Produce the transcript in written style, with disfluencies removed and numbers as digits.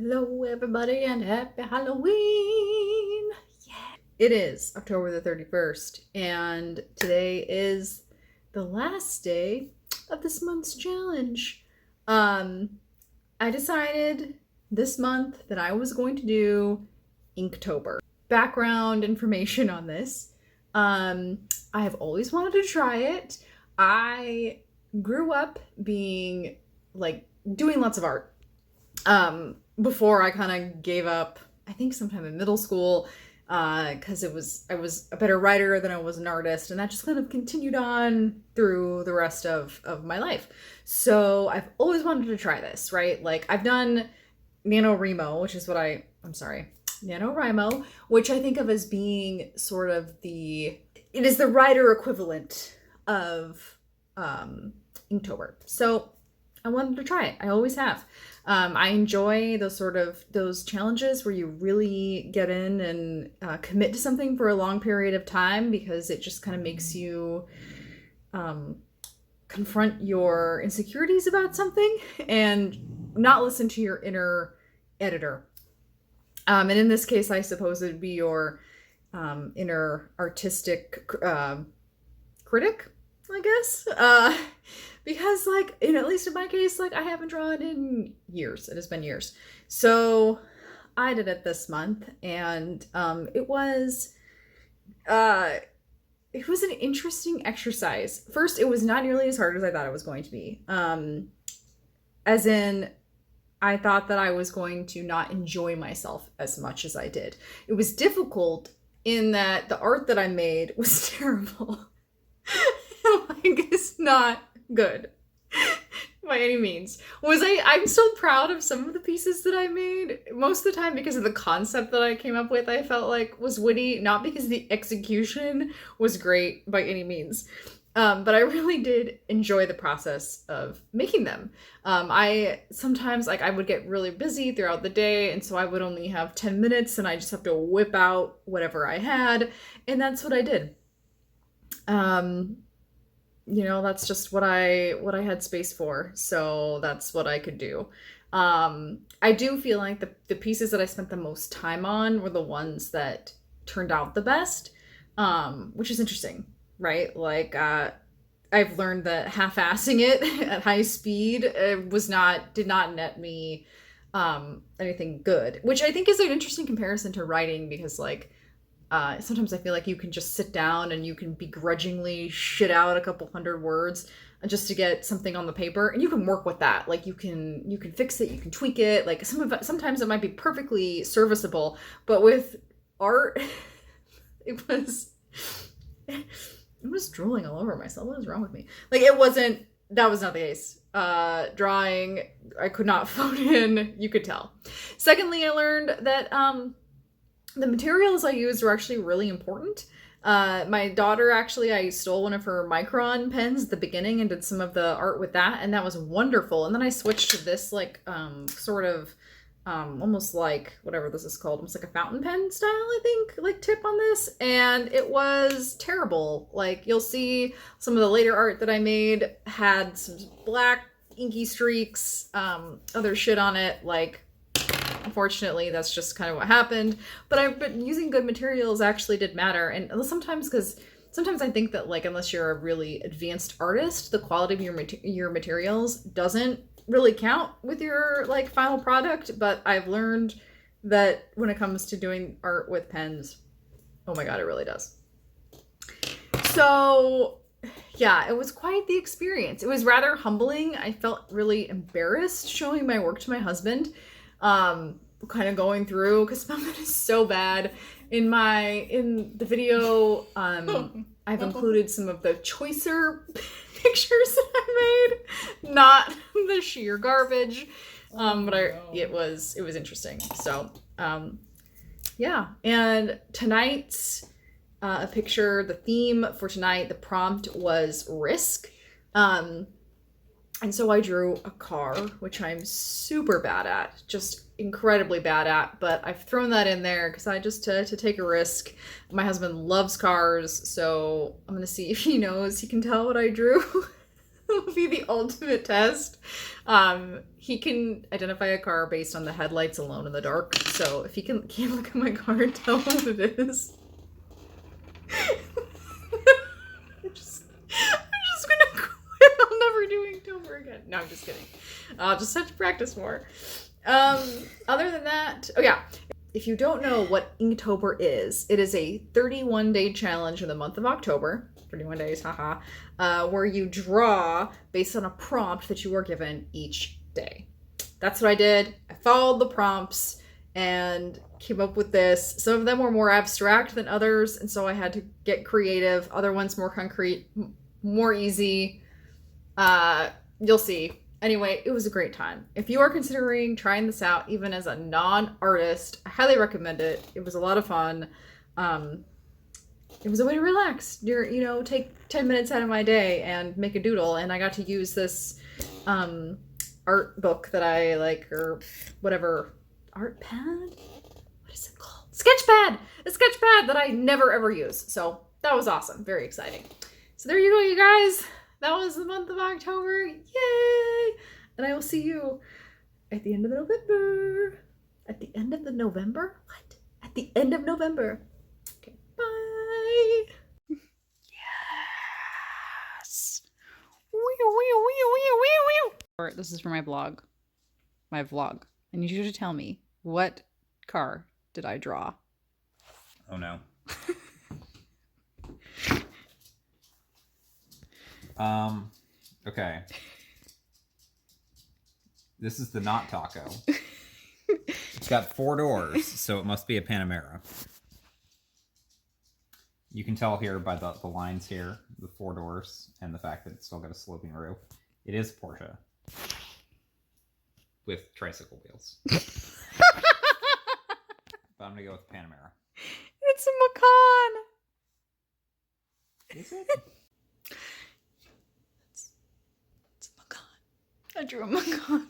Hello, everybody, and happy Halloween! Yeah. It is October the 31st, and today is the last day of this month's challenge. Um, I decided this month that I was going to do Inktober. Background information on this. I have always wanted to try it. I grew up being like doing lots of art before I kind of gave up, I think sometime in middle school, because I was a better writer than I was an artist, and that just kind of continued on through the rest of my life. So I've always wanted to try this, right? Like I've done NaNoWriMo, which is what I'm sorry, NaNoWriMo, which I think of as being sort of it is the writer equivalent of Inktober. So I wanted to try it. I always have. I enjoy those challenges where you really get in and commit to something for a long period of time, because it just kind of makes you confront your insecurities about something and not listen to your inner editor. And in this case, I suppose it'd be your inner artistic critic, I guess. Because at least in my case, I haven't drawn in years. It has been years. So I did it this month, and it was an interesting exercise. First, it was not nearly as hard as I thought it was going to be. As in, I thought that I was going to not enjoy myself as much as I did. It was difficult in that the art that I made was terrible. It's not good by any means. I'm so proud of some of the pieces that I made, most of the time because of the concept that I came up with. I felt like was witty, not because the execution was great by any means. But I really did enjoy the process of making them. I sometimes I would get really busy throughout the day, and so I would only have 10 minutes and I just have to whip out whatever I had, and that's what I did. That's just what I had space for, so that's what I could do. I do feel like the pieces that I spent the most time on were the ones that turned out the best, which is interesting, right? I've learned that half-assing it at high speed did not net me anything good, which I think is an interesting comparison to writing, because sometimes I feel like you can just sit down and you can begrudgingly shit out a couple hundred words just to get something on the paper, and you can work with that. You can fix it, you can tweak it. Sometimes it might be perfectly serviceable, but with art, it was I'm just drooling all over myself. What is wrong with me? That was not the case. Drawing, I could not phone in, you could tell. Secondly, I learned that the materials I used were actually really important. My daughter, I stole one of her Micron pens at the beginning and did some of the art with that, and that was wonderful. And then I switched to this almost like whatever this is called, almost like a fountain pen style, I think, tip on this, and it was terrible. You'll see some of the later art that I made had some black inky streaks, other shit on it, unfortunately, that's just kind of what happened. But using good materials actually did matter. And sometimes I think that unless you're a really advanced artist, the quality of your materials doesn't really count with your final product. But I've learned that when it comes to doing art with pens, oh my god, it really does. So yeah, it was quite the experience. It was rather humbling. I felt really embarrassed showing my work to my husband. Kind of going through, because some of it is so bad. In the video, I've included some of the choicer pictures that I made, not the sheer garbage. It was interesting. So, yeah. And tonight's picture, the theme for tonight, the prompt was risk. And so I drew a car, which I'm super bad at, just incredibly bad at, but I've thrown that in there because I just to take a risk. My husband loves cars, so I'm gonna see if he knows he can tell what I drew. It'll be the ultimate test. He can identify a car based on the headlights alone in the dark. So if he can't look at my car and tell what it is, I'm just gonna quit. I'll never do Inktober again. No, I'm just kidding. I'll just have to practice more. Other than that, oh yeah. If you don't know what Inktober is, it is a 31-day challenge in the month of October. 31 days, haha. Where you draw based on a prompt that you were given each day. That's what I did. I followed the prompts and came up with this. Some of them were more abstract than others, and so I had to get creative. Other ones more concrete, more easy. You'll see. Anyway, it was a great time. If you are considering trying this out, even as a non-artist, I highly recommend it. It was a lot of fun. It was a way to relax. Take 10 minutes out of my day and make a doodle. And I got to use this art book that I like, or whatever. Art pad? What is it called? Sketchpad! A sketchpad that I never ever use. So that was awesome. Very exciting. So there you go, you guys. That was the month of October. Yay! And I will see you at the end of November. At the end of the November? What? At the end of November. Okay, bye. Yes. This is for my blog. My vlog. I need you to tell me, what car did I draw? Oh no. Okay. This is the not taco. It's got 4 doors, so it must be a Panamera. You can tell here by the lines here, the 4 doors, and the fact that it's still got a sloping roof. It is Porsche. With tricycle wheels. But I'm gonna go with Panamera. It's a Macan. Is it? It's a Macan. I drew a Macan.